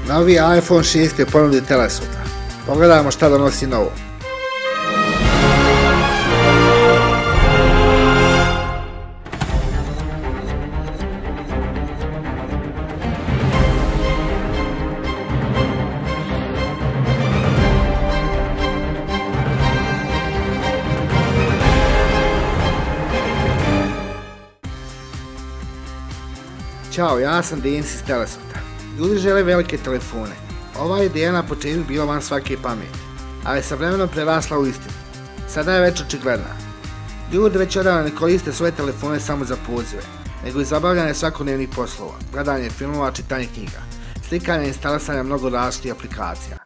Novi iPhone 6 je u ponudi Telesota. Pogledajmo šta donosi novo. Ćao, ja sam Denis iz Telesota. Ljudi žele velike telefone. Ova ideja na početku bila van svake pameti, ali je sa vremenom prerasla u istinu. Sada je već očigledna. Ljudi već odavno ne koriste svoje telefone samo za pozive, nego i zabavljanje svakodnevnih poslova, gledanje filmova, čitanje knjiga, slikanje i instalisanje mnogo različitih aplikacija.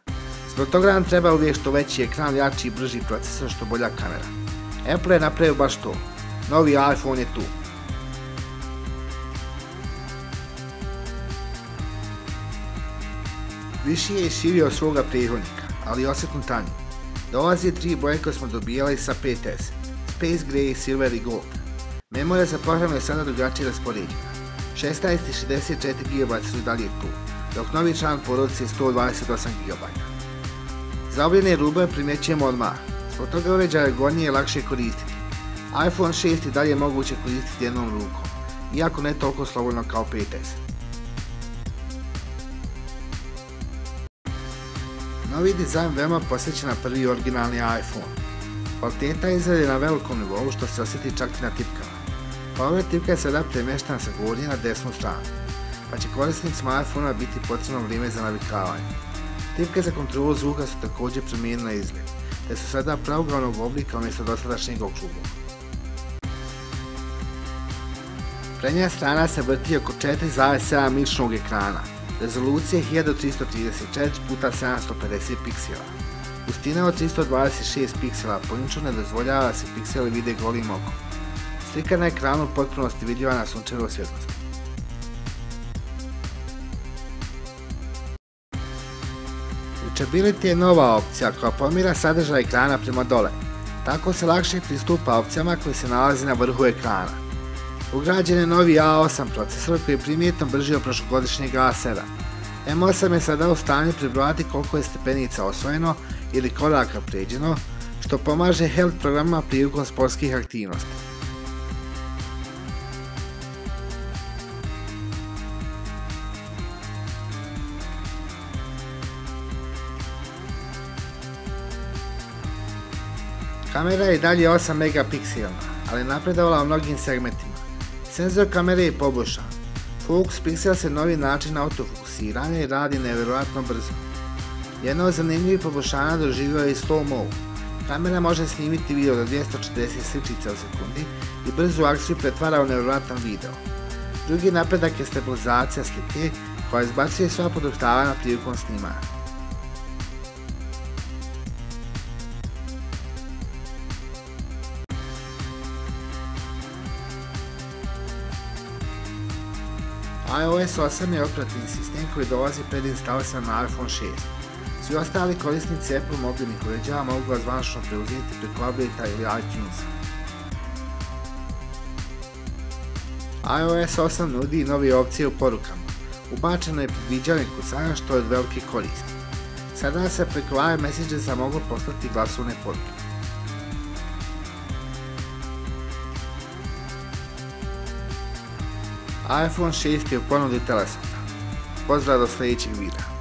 Zbog toga nam treba uvijek što veći ekran, jači i brži procesor, što bolja kamera. Apple je napravio baš to. Novi iPhone je tu. Viši je i širi od svoga prethodnika, ali osjetno tanji. Dolazi 3 boje koje smo dobijali sa 5S, Space Gray, Silver i Gold. Memorija za program je sada drugačije raspoređena. 16 i 64 GB su i dalje tu, dok novi član porodice je 128 GB. Zaobljene rubove primjećujemo odmah, zbog toga uređaj je gornije i lakše koristiti. iPhone 6 i dalje je moguće koristiti jednom rukom, iako ne toliko slobodno kao 5S. Novi dizajn veoma posjeća na prvi originalni iPhone. Kvaliteta izrade je na velikom nivou što se osjeti čak i na tipkama. Power tipka je sada premještena sa gornje na desnu stranu, pa će korisnicima iPhone-a biti potrebno vrijeme za navikavanje. Tipke za kontrolu zvuka su također promijenile izgled, te su sada pravouglavnog oblika umjesto dosadašnjeg okrugla. Prednja strana se vrti oko 4,7 inčnog ekrana, rezolucije 1334x750 piksela. Gustina od 326 piksela po inču ne dozvoljava da se pikseli vide golim okom. Slika na ekranu u potpunosti vidljiva na sunčevoj svjetlosti. Reachability je nova opcija koja pomira sadržaj ekrana prema dole. Tako se lakše pristupa opcijama koji se nalazi na vrhu ekrana. Ugrađen je novi A8 procesor koji je primjetno brži od prošlogodišnjeg A7. M8 je sada u stanju prebrojati koliko je stepenica osvojeno ili koraka pređeno, što pomaže health programima prilikom sportskih aktivnosti. Kamera je i dalje 8 megapikselna, ali je napredovala u mnogim segmentima. Senzor kamere je poboljšan. Focus Pixel se novi način autofokusiranja i radi nevjerojatno brzo. Jedno od zanimljivih poboljšanja doživio je i slow-mo. Kamera može snimiti video do 240 sličica u sekundi i brzu akciju pretvara u nevjerojatan video. Drugi napredak je stabilizacija slike koja izbacuje sva poduštavanja prilikom snimanja. iOS 8 je operativni sistem koji dolazi predinstalisan na iPhone 6. Svi ostali korisnici Apple mobilnih uređaja mogu ga zvanično preuzeti preko update-a ili iTunesa. iOS 8 nudi nove opcije u porukama. Ubačeno je predviđanje kucanja što je od velike koristi. Sada se preko iMessagesa mogu poslati glasovne poruke. iPhone 6 je u ponudi Telesota. Pozdrav do sljedećeg videa.